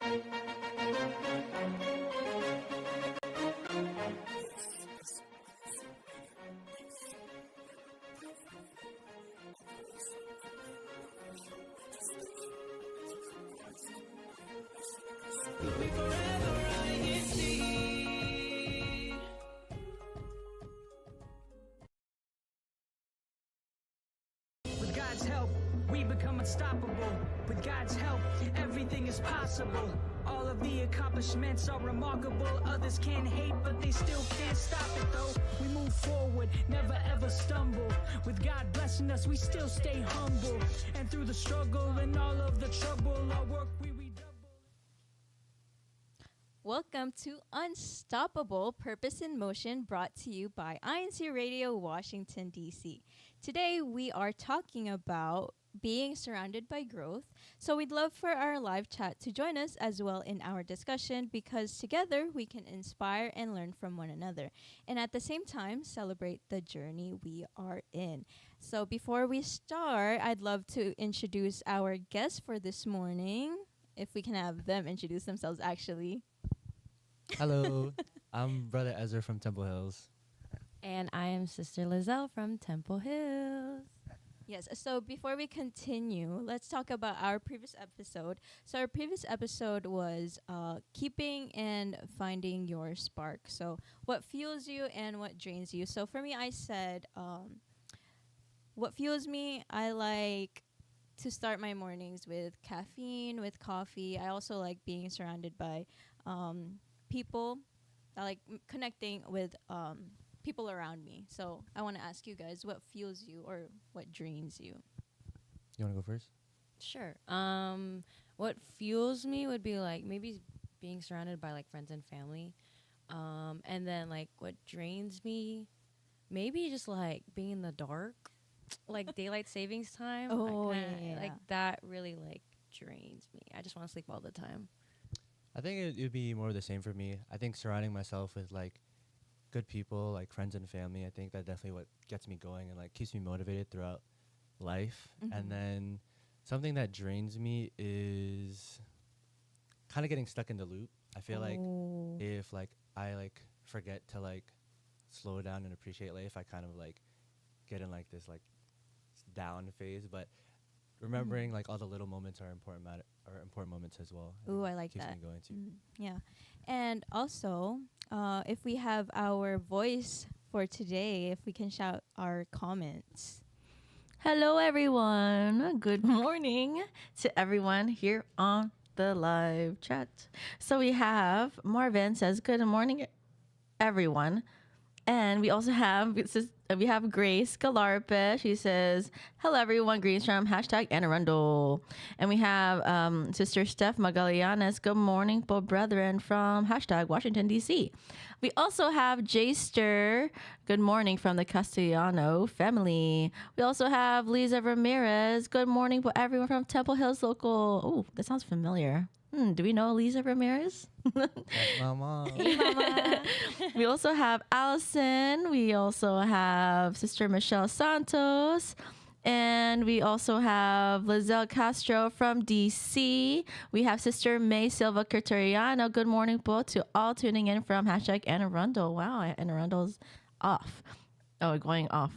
With God's help, we become unstoppable. With God's help, everything is possible. All of the accomplishments are remarkable. Others can hate, but they still can't stop it though. We move forward, never ever stumble. With God blessing us, we still stay humble. And through the struggle and all of the trouble, our work we redouble. Welcome to Unstoppable Purpose in Motion, brought to you by INCRadio, Washington, D.C. Today, we are talking about being surrounded by growth. So we'd love for our live chat to join us as well in our discussion, because together we can inspire and learn from one another. And at the same time, celebrate the journey we are in. So before we start, I'd love to introduce our guests for this morning. If we can have them introduce themselves, actually. Hello, I'm Brother Ezra from Temple Hills. And I am Sister Lizelle from Temple Hills. Yes, so before we continue, let's talk about our previous episode. So our previous episode was keeping and finding your spark. So what fuels you and what drains you. So for me, I said what fuels me, I like to start my mornings with caffeine, with coffee. I also like being surrounded by people. I like connecting with people around me. So I want to ask you guys, what fuels you or what drains you? You want to go first? Sure. What fuels me would be like maybe being surrounded by like friends and family. And then like what drains me, maybe just like being in the dark, like daylight savings time. Oh, yeah. Like that really like drains me. I just want to sleep all the time. I think it would be more of the same for me. I think surrounding myself with like good people, like friends and family, I think that's definitely what gets me going and like keeps me motivated throughout life. Mm-hmm. And then something that drains me is kind of getting stuck in the loop. I feel like if like I like forget to like slow down and appreciate life, I kind of like get in like this like down phase. But remembering like all the little moments are important moments as well. Ooh, I like keeps that. me going too. Yeah. And also, if we have our voice for today, if we can shout our comments. Hello, everyone. Good morning to everyone here on the live chat. So we have Marvin says, good morning, everyone. And we also have Grace Galarpe. She says, hello, everyone. Greetings from #INCRadio. And we have Sister Steph Magalianes. Good morning, po brethren, from #Washington, D.C. We also have Jayster. Good morning from the Castellano family. We also have Lisa Ramirez. Good morning, po everyone from Temple Hills Local. Oh, that sounds familiar. Do we know Lisa Ramirez? That's my mom. Hey, Mama. We also have Allison. We also have Sister Michelle Santos. And we also have Lizelle Castro from DC. We have Sister May Silva Criteriano. Good morning, po, to all tuning in from #INCRadio. Wow, INCRadio's off. Oh, going off.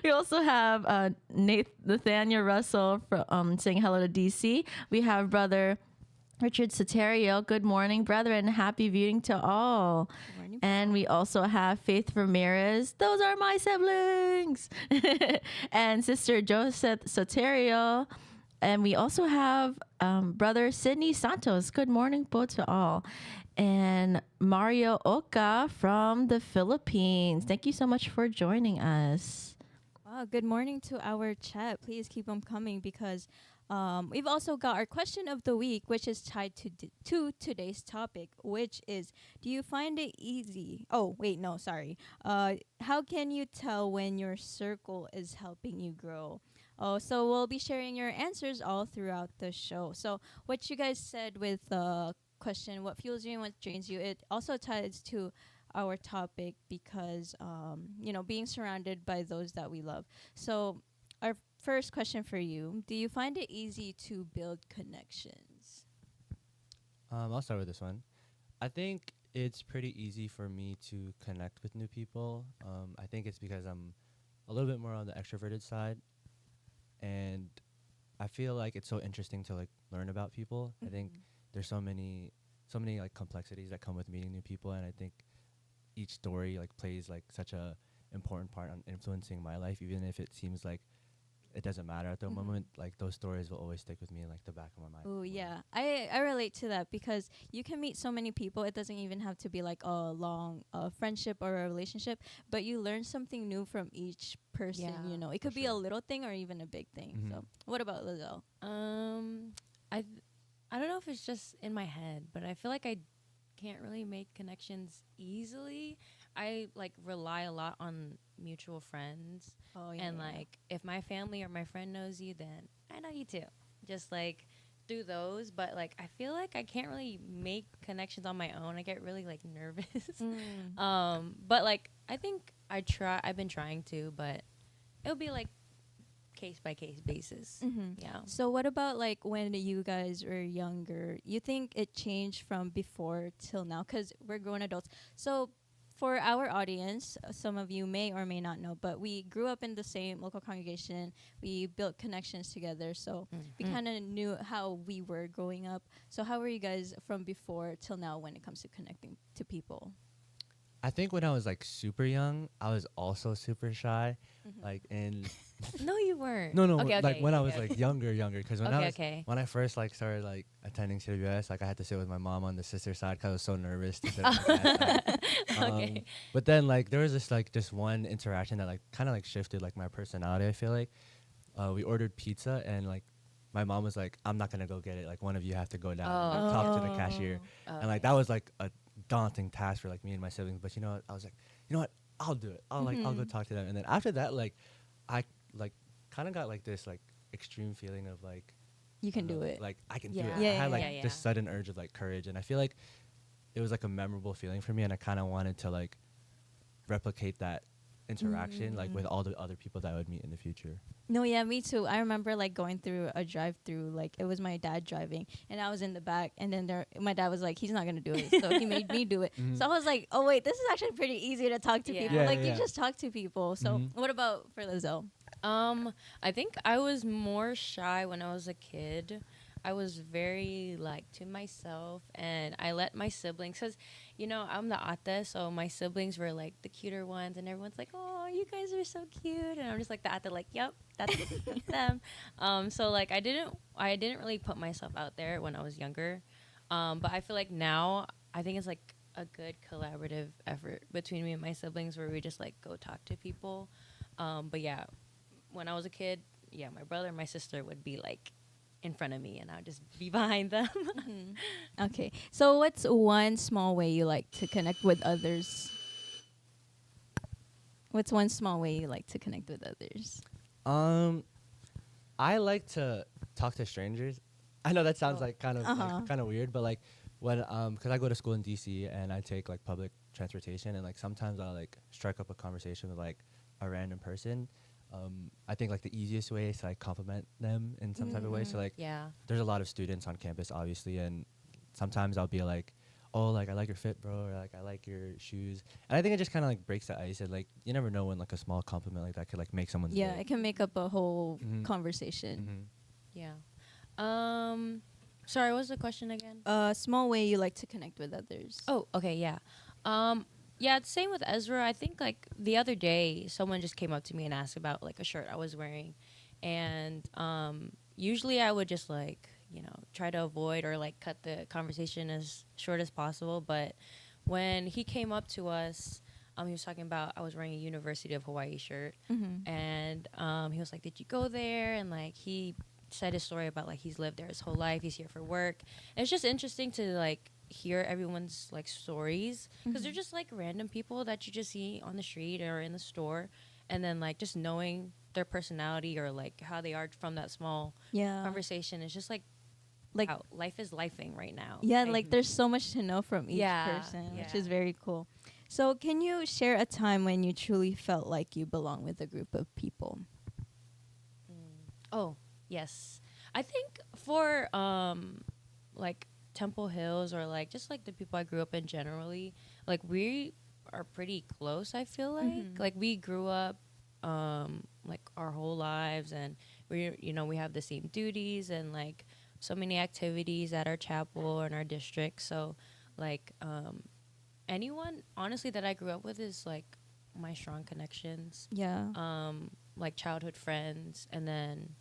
We also have Nathaniel Russell from, saying hello to DC. We have Brother Richard Soterio. Good morning, brethren. Happy viewing to all. Good morning. And we also have Faith Ramirez. Those are my siblings. And Sister Joseph Soterio. And we also have Brother Sidney Santos. Good morning, po, to all. And Mario Oka from the Philippines. Thank you so much for joining us. Wow, good morning to our chat. Please keep them coming, because we've also got our question of the week, which is tied to today's topic, which is, do you find it easy? Oh, wait, no, sorry. How can you tell when your circle is helping you grow? Oh, so we'll be sharing your answers all throughout the show. So what you guys said with the question, what fuels you and what drains you, it also ties to our topic, because, being surrounded by those that we love. So our first question for you, do you find it easy to build connections? I'll start with this one. I think it's pretty easy for me to connect with new people. I think it's because I'm a little bit more on the extroverted side, and I feel like it's so interesting to like learn about people. I think there's so many like complexities that come with meeting new people, and I think each story like plays like such a important part on influencing my life, even if it seems like it doesn't matter at the moment. Like those stories will always stick with me in like the back of my mind. Oh yeah, I relate to that because you can meet so many people. It doesn't even have to be like a long friendship or a relationship, but you learn something new from each person. Yeah, You know, it could be a sure. little thing or even a big thing. So, what about Lizelle? I I don't know if it's just in my head, but I feel like I can't really make connections easily. I like rely a lot on mutual friends. Oh And like if my family or my friend knows you, then I know you too. Just like through those, but like I feel like I can't really make connections on my own. I get really like nervous. But like I think I've been trying to, but it'll be like case by case basis. Yeah. So what about like when you guys were younger? You think it changed from before till now? Because we're grown adults. So for our audience, some of you may or may not know, but we grew up in the same local congregation. We built connections together. So we kind of knew how we were growing up. So how were you guys from before till now when it comes to connecting to people? I think when I was like super young, I was also super shy. Like in No, you weren't. no, Okay, like when I was okay. like younger, because when Okay. when I first like started like attending CWS, like I had to sit with my mom on the sister side because I was so nervous to sit on the dad side. Okay. But then like there was this one interaction that like kind of like shifted like my personality. I feel like we ordered pizza and like my mom was like, "I'm not gonna go get it. Like one of you have to go down and like, talk to the cashier." And like that was like a daunting task for like me and my siblings. But you know what? I was like, you know what? I'll do it. I'll go talk to them. And then after that, like I like kind of got like this like extreme feeling of like You can do it. like I can do Yeah. it. Yeah, I had yeah, like yeah. this sudden urge of like courage, and I feel like it was like a memorable feeling for me, and I kind of wanted to like replicate that interaction like with all the other people that I would meet in the future. No, yeah, me too. I remember like going through a drive-through, like it was my dad driving, and I was in the back, and then my dad was like, he's not gonna do it, so he made me do it. So I was like, oh wait, this is actually pretty easy to talk to Yeah. people. Yeah, Like yeah, you yeah. just talk to people. So what about for Lizelle? I think I was more shy when I was a kid. I was very like to myself, and I let my siblings, cause you know I'm the ate, so my siblings were like the cuter ones, and everyone's like, "Oh, you guys are so cute," and I'm just like the ate, like, "Yep, that's them." So like I didn't really put myself out there when I was younger, but I feel like now I think it's like a good collaborative effort between me and my siblings where we just like go talk to people. But yeah, when I was a kid, yeah, my brother and my sister would be like in front of me and I would just be behind them. Okay, so what's one small way you like to connect with others? What's one small way you like to connect with others? I like to talk to strangers. I know that sounds like kind of kind of weird, but like when because I go to school in DC and I take like public transportation, and like sometimes I'll like strike up a conversation with like a random person. I think like the easiest way is to like compliment them in some type of way. So like Yeah. there's a lot of students on campus obviously, and sometimes I'll be like, oh, like I like your fit, bro, or like I like your shoes. And I think it just kind of like breaks the ice, and like you never know when like a small compliment like that could like make someone's Yeah, day. it can make up a whole conversation. Yeah. Sorry, what was the question again? A small way you like to connect with others. Oh, okay, yeah. Yeah, it's same with Ezra. I think like the other day someone just came up to me and asked about like a shirt I was wearing. And usually I would just like, you know, try to avoid or like cut the conversation as short as possible, but when he came up to us, he was talking about I was wearing a University of Hawaii shirt, and he was like, "Did you go there?" And like he said his story about like he's lived there his whole life. He's here for work. And it's just interesting to like hear everyone's like stories because they're just like random people that you just see on the street or in the store, and then like just knowing their personality or like how they are from that small conversation is just like how life is lifing right now. Yeah, like there's so much to know from each Yeah, person, which yeah. is very cool. So can you share a time when you truly felt like you belong with a group of people? Oh, yes. I think for like Temple Hills or like just like the people I grew up in generally, like we are pretty close. I feel like we grew up like our whole lives, and we have the same duties and like so many activities at our chapel and our district. So like anyone honestly that I grew up with is like my strong connections. Yeah. Like childhood friends, and then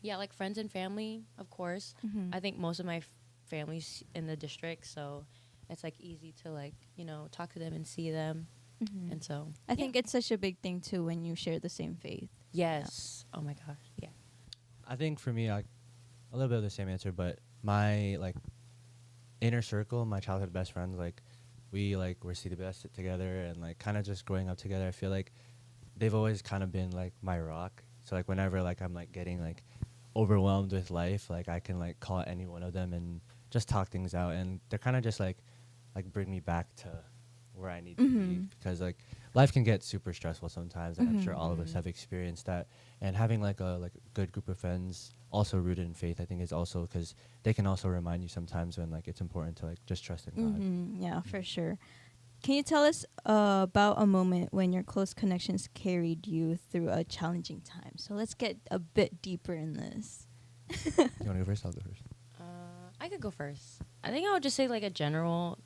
like friends and family, of course. I think most of my family's in the district, so it's like easy to like talk to them and see them. And so I think it's such a big thing too when you share the same faith. yes. Oh my gosh. Yeah. I think for me, like a little bit of the same answer, but my like inner circle, my childhood best friends, like we like were CWS together and like kind of just growing up together. I feel like they've always kind of been like my rock. So like whenever like I'm like getting like overwhelmed with life, like I can like call any one of them and just talk things out, and they're kind of just like bring me back to where I need to be, because like life can get super stressful sometimes, and I'm sure all of us have experienced that. And having like a good group of friends also rooted in faith, I think, is also because they can also remind you sometimes when like it's important to like just trust in God. Yeah, for sure. Can you tell us about a moment when your close connections carried you through a challenging time? So let's get a bit deeper in this. You want to go first? I'll go first. I could go first. I think I would just say like a general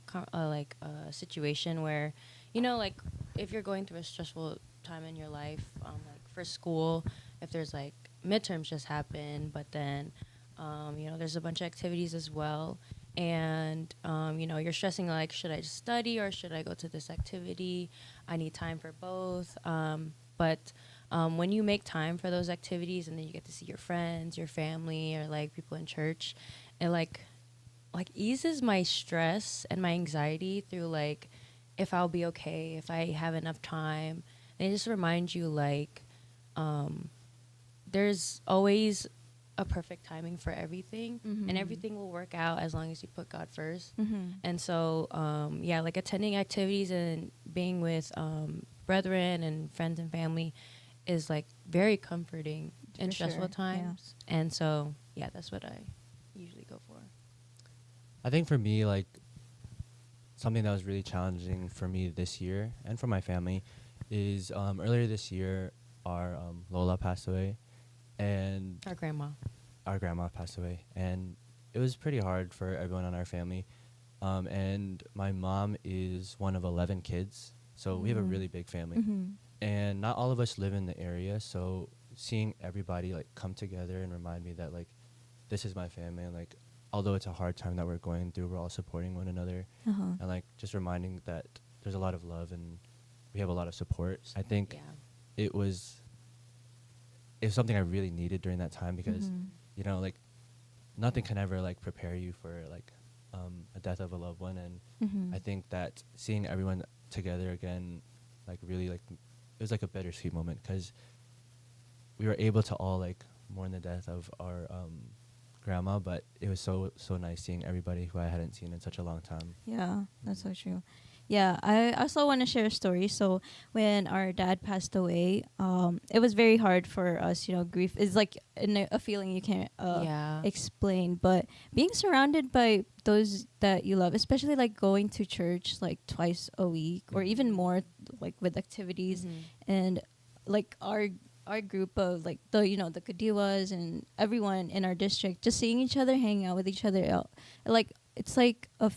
situation where, like if you're going through a stressful time in your life, like for school, if there's like midterms just happen, but then, there's a bunch of activities as well. And, you're stressing like, should I just study or should I go to this activity? I need time for both. But when you make time for those activities and then you get to see your friends, your family, or like people in church, it like eases my stress and my anxiety through like if I'll be okay, if I have enough time. And it just reminds you like there's always a perfect timing for everything, and everything will work out as long as you put God first. And so like attending activities and being with brethren and friends and family is like very comforting in stressful times. And so that's what I usually go for. I think for me, like something that was really challenging for me this year and for my family is earlier this year our Lola passed away, and Our grandma passed away, and it was pretty hard for everyone in our family. And my mom is one of 11 kids, so we have a really big family, and not all of us live in the area. So seeing everybody like come together and remind me that like this is my family, and like although it's a hard time that we're going through, we're all supporting one another, and like just reminding that there's a lot of love and we have a lot of support. I think it was something I really needed during that time, because like nothing can ever like prepare you for like a death of a loved one. And I think that seeing everyone together again, like really like it was like a bittersweet moment, because we were able to all like mourn the death of our grandma, but it was so nice seeing everybody who I hadn't seen in such a long time. Yeah, that's so true. Yeah, I also want to share a story. So when our dad passed away, it was very hard for us. Grief is like a feeling you can't explain. But being surrounded by those that you love, especially like going to church like twice a week or even more, like with activities, and like our group of like the Kadiwas and everyone in our district, just seeing each other, hanging out with each other, like it's like a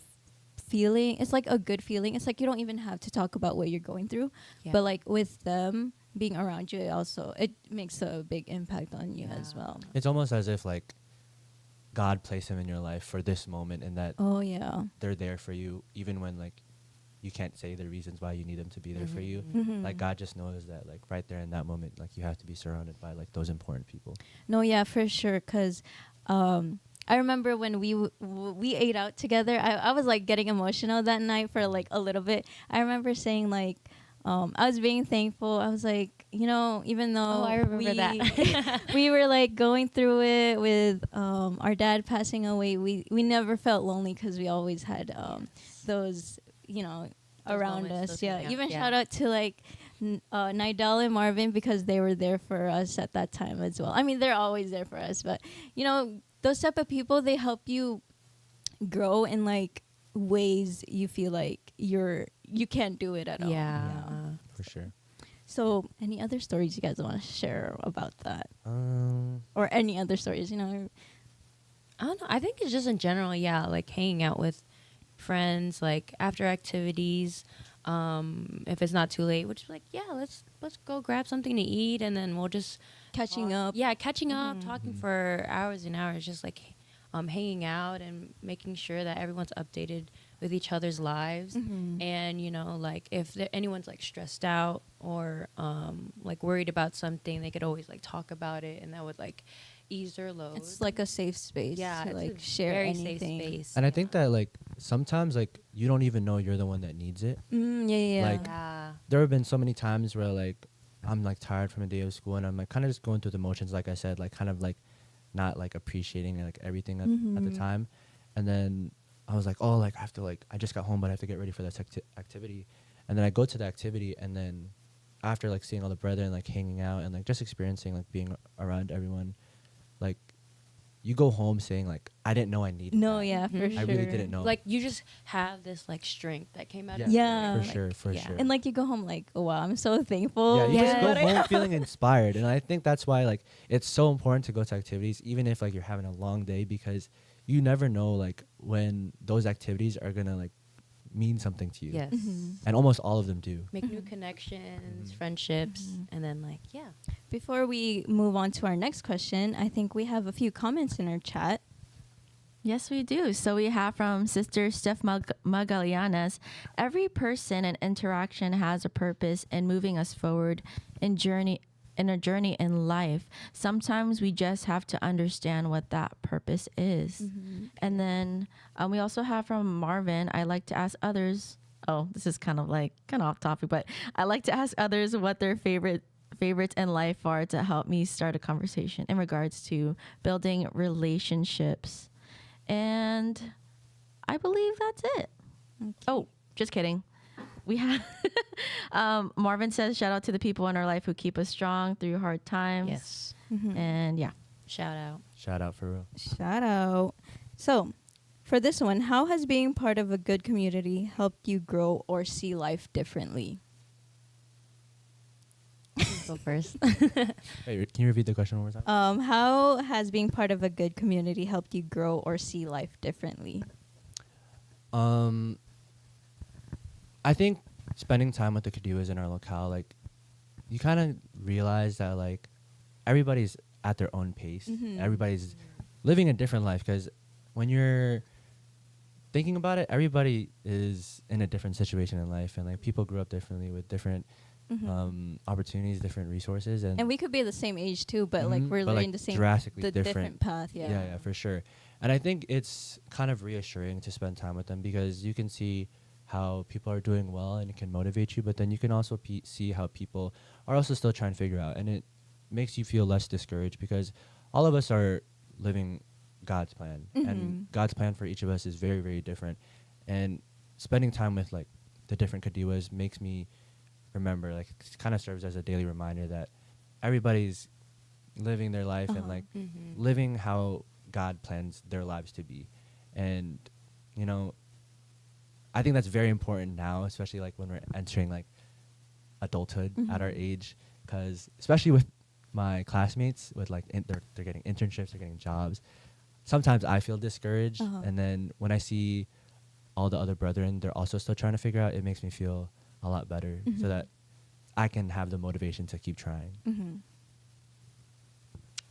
feeling. It's like a good feeling. It's like you don't even have to talk about what you're going through, but like with them being around you, it makes a big impact on you as well. It's almost as if like God placed them in your life for this moment, and that they're there for you even when like you can't say the reasons why you need them to be there for you. Like God just knows that like right there in that moment, like you have to be surrounded by like those important people. No, yeah, for sure. Because I remember when we ate out together, I was like getting emotional that night for like a little bit. I remember saying like, I was being thankful. I was like, even though I remember that. we were like going through it with our dad passing away, we never felt lonely because we always had those, around us. Even shout out to like Nidal and Marvin, because they were there for us at that time as well. I mean, they're always there for us, but those type of people, they help you grow in like ways you feel like you can't do it at all. Yeah. For sure. So, any other stories you guys want to share about that, Um, or any other stories? You know, I don't know. I think it's just in general, yeah, like hanging out with friends, like after activities. If it's not too late, we're just like, yeah, let's go grab something to eat, and then we'll just catching talk. up. Yeah, catching up, Mhm. talking Mhm. for hours and hours, just like hanging out and making sure that everyone's updated with each other's lives. Mhm. And like if anyone's like stressed out or like worried about something, they could always like talk about it, and that would like ease their load. It's like a safe space yeah, to it's like a share very anything. safe space. and I think that like sometimes like you don't even know you're the one that needs it. Yeah. Like, yeah, There have been so many times where like I'm like tired from a day of school and I'm like kind of just going through the motions, like I said, like kind of like not like appreciating like everything at the Mhm. time. And then I was like, oh, like I have to like I just got home, but I have to get ready for this activity. And then I go to the activity, and then after like seeing all the brethren, like hanging out and like just experiencing like being around everyone, like you go home saying like I didn't know I needed No, that. yeah, for Mhm. sure. I really didn't know. like you just have this like strength that came out Yeah, of Yeah. nowhere, for sure, for yeah. sure. And like you go home like, oh, wow, I'm so thankful. Yeah, you for just go what I home have. feeling inspired, and I think that's why like it's so important to go to activities, even if like you're having a long day, because you never know like when those activities are gonna like mean something to you. Yes. Mhm. And almost all of them do. Make new Mhm. connections, Mhm. friendships, Mhm. and then like Before we move on to our next question, I think we have a few comments in our chat. Yes, we do. So we have from Sister Steph Magalianas, every person and interaction has a purpose in moving us forward in a journey in life. Sometimes we just have to understand what that purpose is. And then we also have from Marvin, I like to ask others. Oh, this is kind of off topic, but I like to ask others what their favorites in life are to help me start a conversation in regards to building relationships. And I believe that's it. Oh, just kidding. We have Marvin says, shout out to the people in our life who keep us strong through hard times. yes, And yeah. shout out. Shout out for real. Shout out. So, for this one, how has being part of a good community helped you grow or see life differently? Go first. Wait, can you repeat the question one more time? How has being part of a good community helped you grow or see life differently? I think spending time with the Kaduas in our locale, like you kind of realize that like everybody's at their own pace. Mhm. Everybody's living a different life, because when you're thinking about it, everybody is in a different situation in life, and like people grew up differently with different opportunities, different resources, and And we could be the same age too, but like Mhm, we're but, living like, the same, drastically the different. path. Yeah. yeah, for sure. And I think it's kind of reassuring to spend time with them, because you can see how people are doing well and it can motivate you, but then you can also see how people are also still trying to figure out, and it makes you feel less discouraged, because all of us are living God's plan, and God's plan for each of us is very, very different. And spending time with like the different Kadiwas makes me remember, like kind of serves as a daily reminder that everybody's living their life and like living how God plans their lives to be. And I think that's very important now, especially like when we're entering like adulthood at our age, because especially with my classmates, with like they're getting internships, they're getting jobs. Sometimes I feel discouraged, and then when I see all the other brethren, they're also still trying to figure out, it makes me feel a lot better, so that I can have the motivation to keep trying.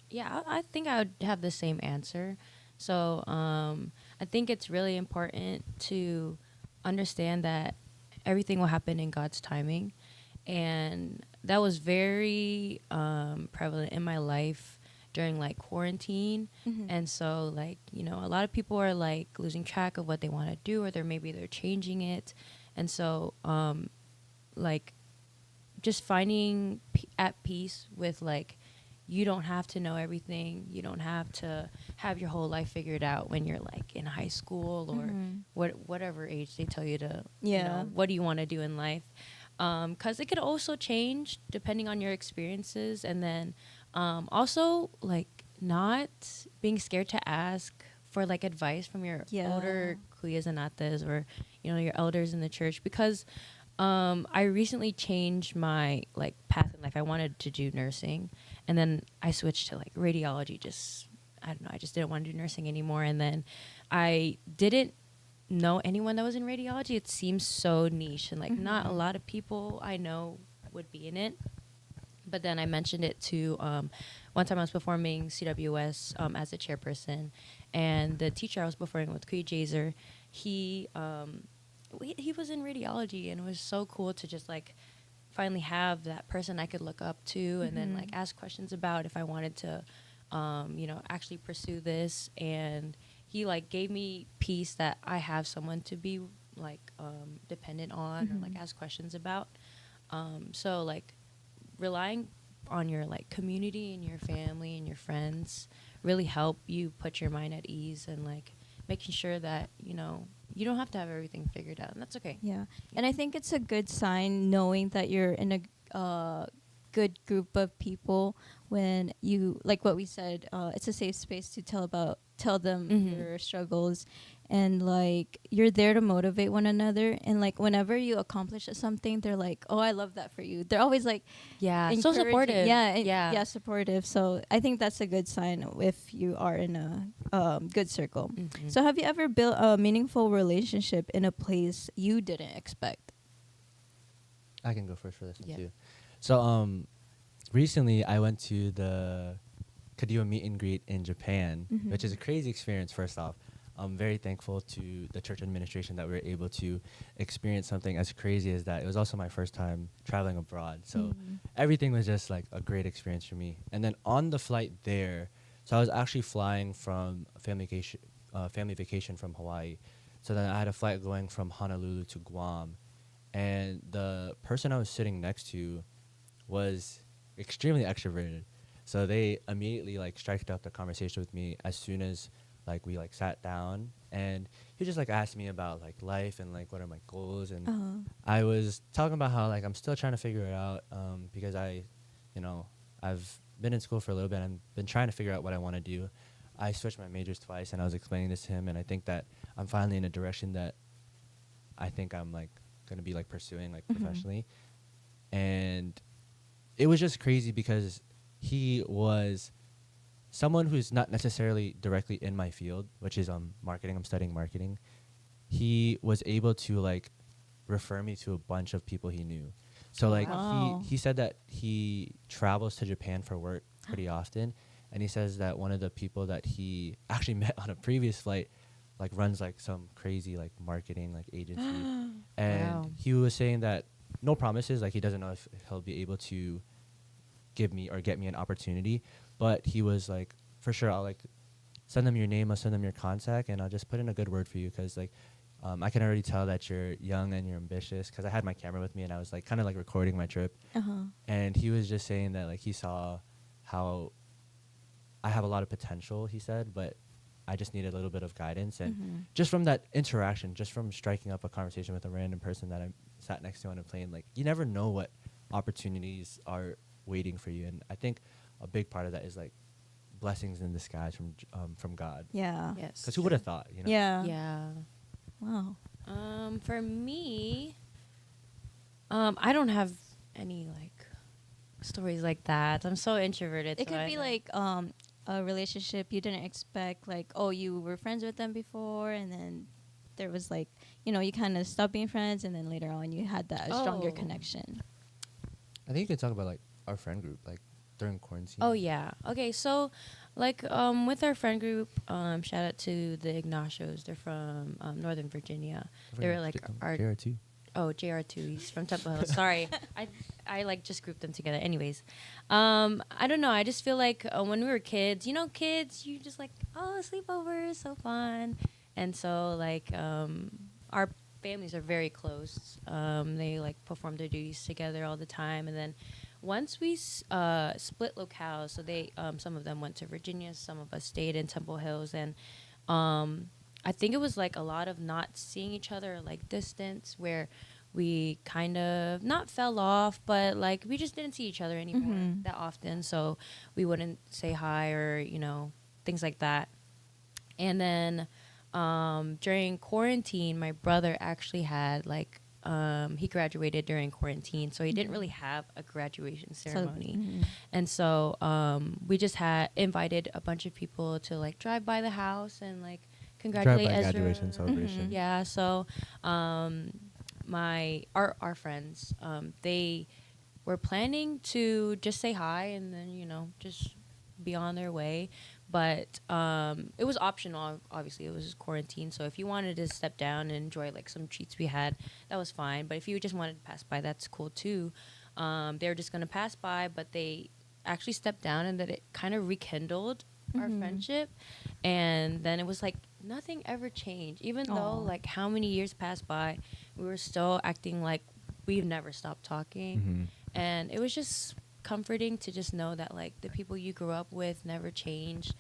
Yeah, I think I would have the same answer. So I think it's really important to understand that everything will happen in God's timing. And that was very prevalent in my life during like quarantine. And so like, a lot of people are like losing track of what they want to do, or maybe they're changing it. And so like just finding at peace with like, you don't have to know everything. You don't have to have your whole life figured out when you're like in high school or whatever age they tell you to, what do you want to do in life? Because it could also change depending on your experiences. And then also like not being scared to ask for like advice from your Yeah. older kuyas and ates, or your elders in the church, because I recently changed my like path in life. I wanted to do nursing, and then I switched to like radiology. Just I don't know. I just didn't want to do nursing anymore, and then I didn't know anyone that was in radiology. It seems so niche, and like not a lot of people I know would be in it. But then I mentioned it to one time I was performing CWS as a chairperson, and the teacher I was performing with, Kuya Jazer, he was in radiology, and it was so cool to just like finally have that person I could look up to, and then like ask questions about if I wanted to, actually pursue this. And he like gave me peace that I have someone to be like dependent on, or like ask questions about. So like relying on your like community and your family and your friends really help you put your mind at ease, and like making sure that you don't have to have everything figured out, and that's okay. Yeah. And I think it's a good sign knowing that you're in a good group of people when you, like what we said, it's a safe space to tell them your struggles, and like you're there to motivate one another. And like whenever you accomplish something, they're like, "Oh, I love that for you." They're always like, Yeah, so encouraging. supportive. Yeah, supportive. So I think that's a good sign if you are in a good circle. So have you ever built a meaningful relationship in a place you didn't expect? I can go first for this one Yeah. too. So recently I went to the Kadiwa meet and greet in Japan, which is a crazy experience. First off, I'm very thankful to the church administration that we were able to experience something as crazy as that. It was also my first time traveling abroad, so everything was just like a great experience for me. And then on the flight there, so I was actually flying from a family vacation from Hawaii. So then I had a flight going from Honolulu to Guam, and the person I was sitting next to was extremely extroverted. So they immediately like striked up the conversation with me as soon as like we like sat down, and he just like asked me about like life and like what are my goals. And I was talking about how like I'm still trying to figure it out, because I've been in school for a little bit. I've been trying to figure out what I want to do. I switched my majors twice, and I was explaining this to him, and I think that I'm finally in a direction that I think I'm like gonna be like pursuing like professionally. And it was just crazy because he was someone who's not necessarily directly in my field, which is marketing. I'm studying marketing. He was able to like refer me to a bunch of people he knew. So like he said that he travels to Japan for work pretty often, and he says that one of the people that he actually met on a previous flight like runs like some crazy like marketing like agency. And he was saying that no promises, like he doesn't know if he'll be able to give me or get me an opportunity, but he was like, for sure, I'll like send them your name, I'll send them your contact, and I'll just put in a good word for you, because like I can already tell that you're young and you're ambitious, because I had my camera with me and I was like kind of like recording my trip. And he was just saying that like he saw how I have a lot of potential, he said, but I just needed a little bit of guidance. And just from that interaction, just from striking up a conversation with a random person that I sat next to on a plane, like you never know what opportunities are waiting for you. And I think a big part of that is like blessings in disguise from God. Yeah. Yes. Because who would have thought, you know? Yeah. Yeah. Wow. For me, I don't have any like stories like that. I'm so introverted. It so could I be don't- like a relationship you didn't expect, like, oh, you were friends with them before, and then there was like, you kind of stopped being friends, and then later on you had that stronger Oh. connection. I think you can talk about like our friend group, like during quarantine. Oh yeah. Okay, so like with our friend group, shout out to the Ignatios. They're from Northern Virginia. They were like our JR2. Oh, JR2. He's from Temple Hill. Sorry. I like just grouped them together. Anyways, I don't know. I just feel like when we were kids, kids, you just like, oh, sleepover is so fun. And so like our families are very close. They like perform their duties together all the time. And then once we split locales, so they some of them went to Virginia, some of us stayed in Temple Hills, and I think it was like a lot of not seeing each other, like distance, where we kind of not fell off, but like we just didn't see each other anymore that often. So we wouldn't say hi or, things like that. And then during quarantine, my brother actually had like he graduated during quarantine, so he didn't really have a graduation ceremony. And so we just had invited a bunch of people to like drive by the house and like congratulate Ezra. graduation celebration. Yeah, so our friends, they were planning to just say hi and then, you know, just be on their way. But it was optional, obviously. It was just quarantine. So if you wanted to step down and enjoy like some treats we had, that was fine. But if you just wanted to pass by, that's cool too. They were just going to pass by, but they actually stepped down, and that it kind of rekindled our friendship. And then it was like nothing ever changed. Even though like how many years passed by, we were still acting like we've never stopped talking. And it was just comforting to just know that like the people you grew up with never changed.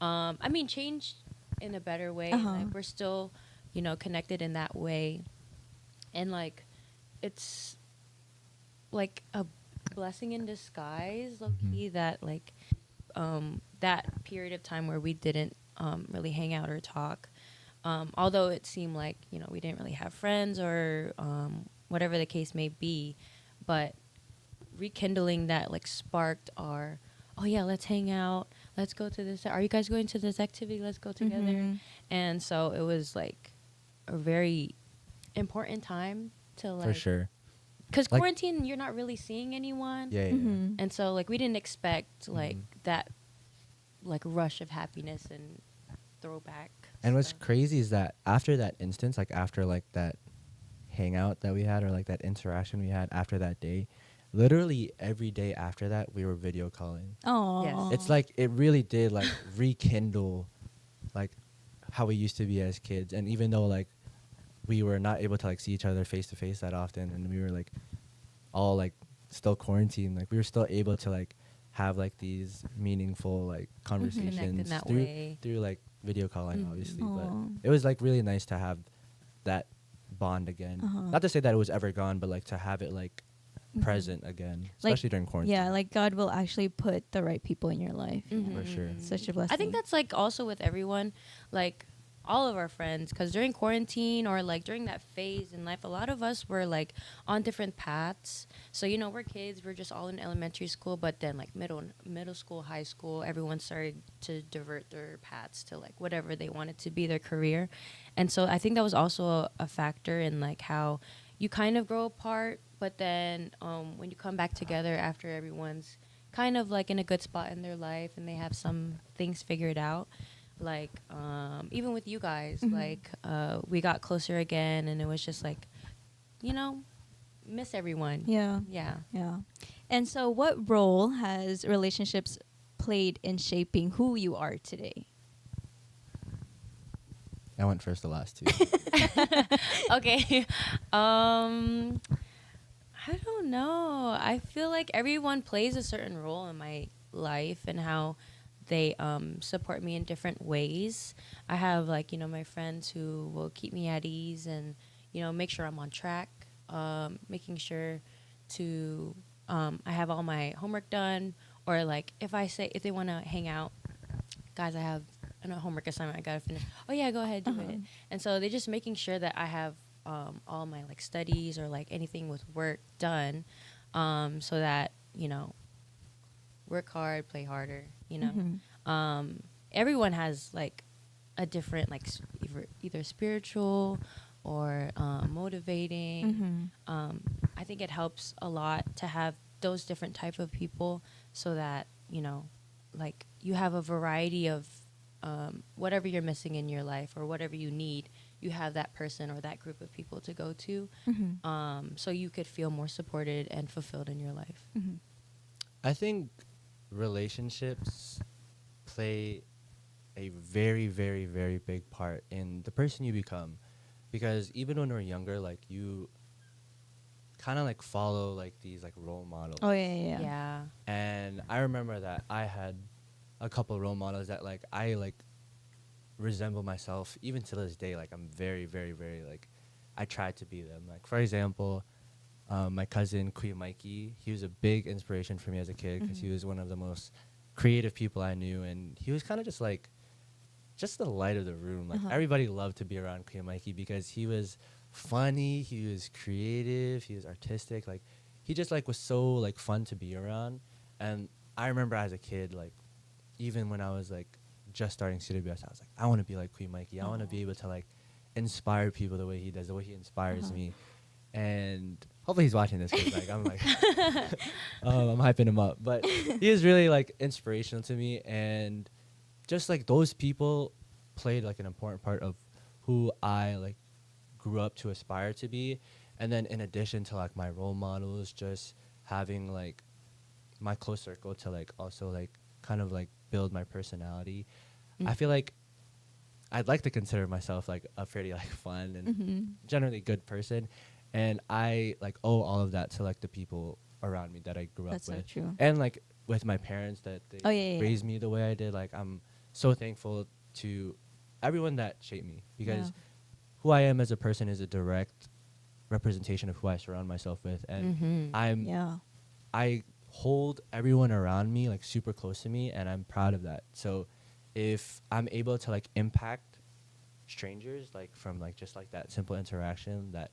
I mean, changed in a better way. Like we're still, you know, connected in that way. And like it's like a blessing in disguise, low-key, that like that period of time where we didn't really hang out or talk, although it seemed like, you know, we didn't really have friends or whatever the case may be, but rekindling that like sparked our, oh yeah, let's hang out, let's go to this, are you guys going to this activity, let's go together. And so it was like a very important time to like, For sure. because Like- quarantine, you're not really seeing anyone. Yeah. And so like we didn't expect like that like rush of happiness and throwback And what's stuff. crazy is that after that instance, like after like that hangout that we had, or like that interaction we had after that day, literally every day after that we were video calling. Oh, Yes. It's like it really did like rekindle like how we used to be as kids. And even though like we were not able to like see each other face to face that often, and we were like all like still quarantined, like we were still able to like have like these meaningful like Connect in conversations that through way. like video calling, obviously. But Aw. it was like really nice to have that bond again. Not to say that it was ever gone, but like to have it like present again, Like, especially during quarantine. yeah, like God will actually put the right people in your life. For sure. Such a blessing. I think that's like also with everyone, like all of our friends, because during quarantine or like during that phase in life, a lot of us were like on different paths. So, you know, we're kids, we're just all in elementary school, but then like middle school, high school, everyone started to divert their paths to like whatever they wanted to be their career. And so I think that was also a factor in like how you kind of grow apart, but then when you come back together after everyone's kind of like in a good spot in their life and they have some things figured out, like even with you guys, like we got closer again, and it was just like, you know, miss everyone. Yeah. Yeah. And so, what role has relationships played in shaping who you are today? I went first the last two. Okay. I don't know. I feel like everyone plays a certain role in my life and how they support me in different ways. I have like, you know, my friends who will keep me at ease and, you know, make sure I'm on track, making sure to I have all my homework done, or like if they want to hang out, guys, I have a homework assignment I gotta finish. Oh yeah, go ahead, do it. And so they're just making sure that I have all my like studies or like anything with work done, so that, you know, work hard, play harder, you know. Everyone has like a different like either spiritual or motivating. I think it helps a lot to have those different type of people, so that, you know, like you have a variety of whatever you're missing in your life or whatever you need, you have that person or that group of people to go to, so you could feel more supported and fulfilled in your life. I think relationships play a very, very, very big part in the person you become, because even when we're younger, like you kind of like follow like these like role models. Oh yeah. Yeah. And I remember that I had a couple role models that like I like resemble myself even to this day. Like I'm very, very, very like I try to be them. Like for example, my cousin Kui Mikey, he was a big inspiration for me as a kid because he was one of the most creative people I knew, and he was kind of just like just the light of the room. Like Uh-huh. everybody loved to be around Kuya Mikey because he was funny, he was creative, he was artistic. Like he just like was so like fun to be around. And I remember as a kid, like even when I was like just starting CWS, I was like, I want to be like Kuya Mikey. I want to be able to like inspire people the way he does, the way he inspires me. And hopefully he's watching this because like I'm like I'm hyping him up. But he is really like inspirational to me, and just like those people played like an important part of who I like grew up to aspire to be. And then in addition to like my role models, just having like my close circle to like also like kind of like build my personality. I feel like I'd like to consider myself like a pretty like fun and generally good person, and I like owe all of that to like the people around me that I grew That's up so with, true. and like with my parents that they raised me the way I did. Like I'm so thankful to everyone that shaped me, because who I am as a person is a direct representation of who I surround myself with, and I hold everyone around me like super close to me, and I'm proud of that. So if I'm able to like impact strangers like from like just like that simple interaction, that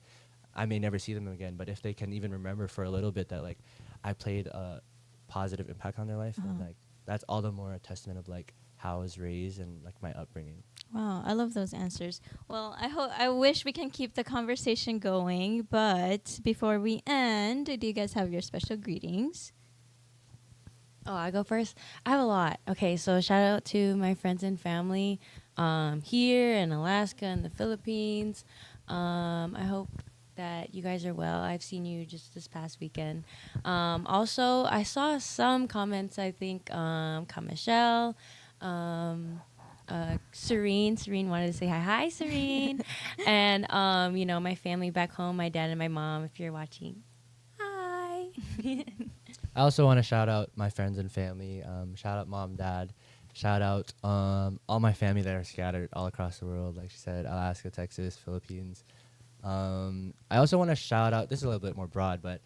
I may never see them again, but if they can even remember for a little bit that like I played a positive impact on their life, then like that's all the more a testament of like how I was raised and like my upbringing. Wow, I love those answers. Well, I wish we can keep the conversation going, but before we end, do you guys have your special greetings? Oh, I go first? I have a lot. Okay, so shout out to my friends and family here in Alaska and the Philippines. I hope that you guys are well. I've seen you just this past weekend. Also, I saw some comments, I think, Michelle, Serene wanted to say hi. Hi, Serene. And, you know, my family back home, my dad and my mom, if you're watching. Hi. I also want to shout out my friends and family. Shout out mom, dad. Shout out all my family that are scattered all across the world. Like she said, Alaska, Texas, Philippines. I also want to shout out, this is a little bit more broad, but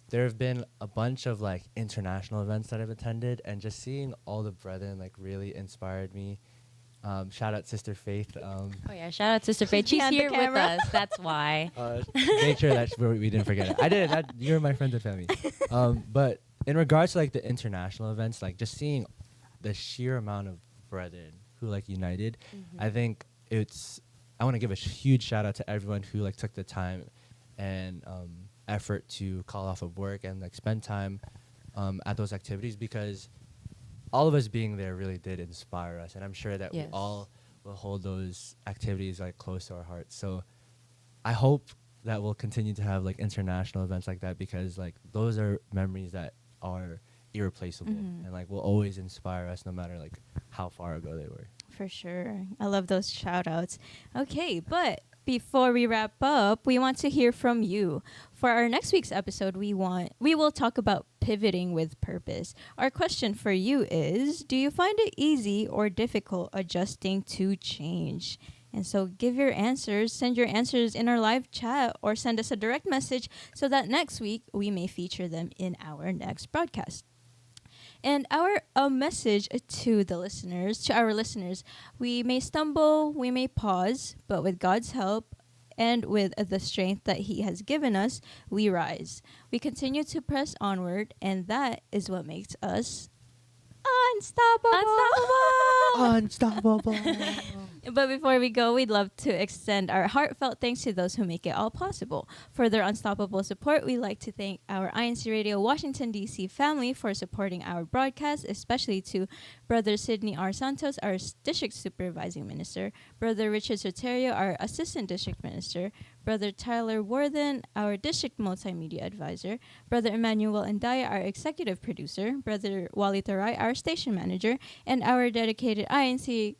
there have been a bunch of like international events that I've attended, and just seeing all the brethren like really inspired me. Shout out Sister Faith. Oh yeah, shout out Sister Faith. She's behind the here with camera. us. That's why. Make sure that we didn't forget it. I did. You're my friends and family. But in regards to like the international events, like just seeing the sheer amount of brethren who like united, I think I want to give a huge shout out to everyone who like took the time and effort to call off of work and like spend time at those activities, because all of us being there really did inspire us, and I'm sure that we all will hold those activities like close to our hearts. So I hope that we'll continue to have like international events like that, because like those are memories that are irreplaceable and like will always inspire us no matter like how far ago they were. For sure. I love those shout outs. Okay, but before we wrap up, we want to hear from you. For our next week's episode, we will talk about pivoting with purpose. Our question for you is, do you find it easy or difficult adjusting to change? And so give your answers, send your answers in our live chat, or send us a direct message so that next week we may feature them in our next broadcast. And our message to our listeners, we may stumble, we may pause, but with God's help and with the strength that He has given us, we rise. We continue to press onward, and that is what makes us unstoppable. But before we go, we'd love to extend our heartfelt thanks to those who make it all possible. For their unstoppable support, we'd like to thank our INCRadio Washington, D.C. family for supporting our broadcast, especially to Brother Sidney R. Santos, our District Supervising Minister, Brother Richard Soterio, our Assistant District Minister, Brother Tyler Worthen, our District Multimedia Advisor, Brother Emmanuel Andaya, our Executive Producer, Brother Wally Taray, our Station Manager, and our dedicated INC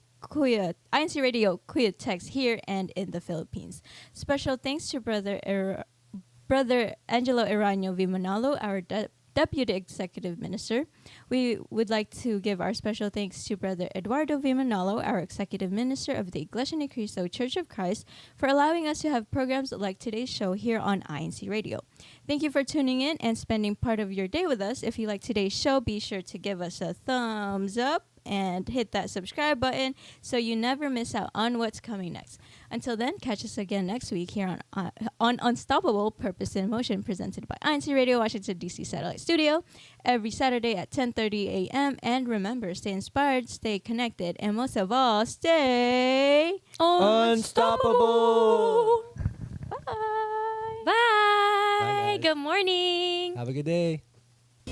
Radio Kuya Text here and in the Philippines. Special thanks to Brother Angelo Eraño Vimanalo, our Deputy Executive Minister. We would like to give our special thanks to Brother Eduardo Vimanalo, our Executive Minister of the Iglesianicristo Church of Christ, for allowing us to have programs like today's show here on INCRadio. Thank you for tuning in and spending part of your day with us. If you like today's show, be sure to give us a thumbs up and hit that subscribe button so you never miss out on what's coming next. Until then, catch us again next week here on Unstoppable Purpose in Motion, presented by INCRadio, Washington, D.C. Satellite Studio, every Saturday at 10:30 a.m. And remember, stay inspired, stay connected, and most of all, stay Unstoppable. Bye. Bye. Bye, guys. Good morning. Have a good day.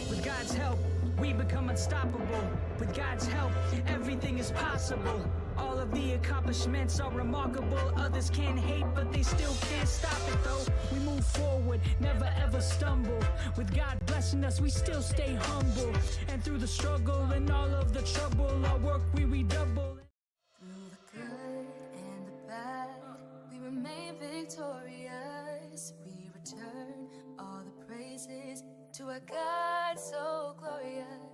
With God's help, we become unstoppable. With God's help, everything is possible. All of the accomplishments are remarkable. Others can hate, but they still can't stop it though. We move forward, never ever stumble. With God blessing us, we still stay humble. And through the struggle and all of the trouble, our work we redouble. Through the good and the bad, we remain victorious. We return all the praises to a God so glorious.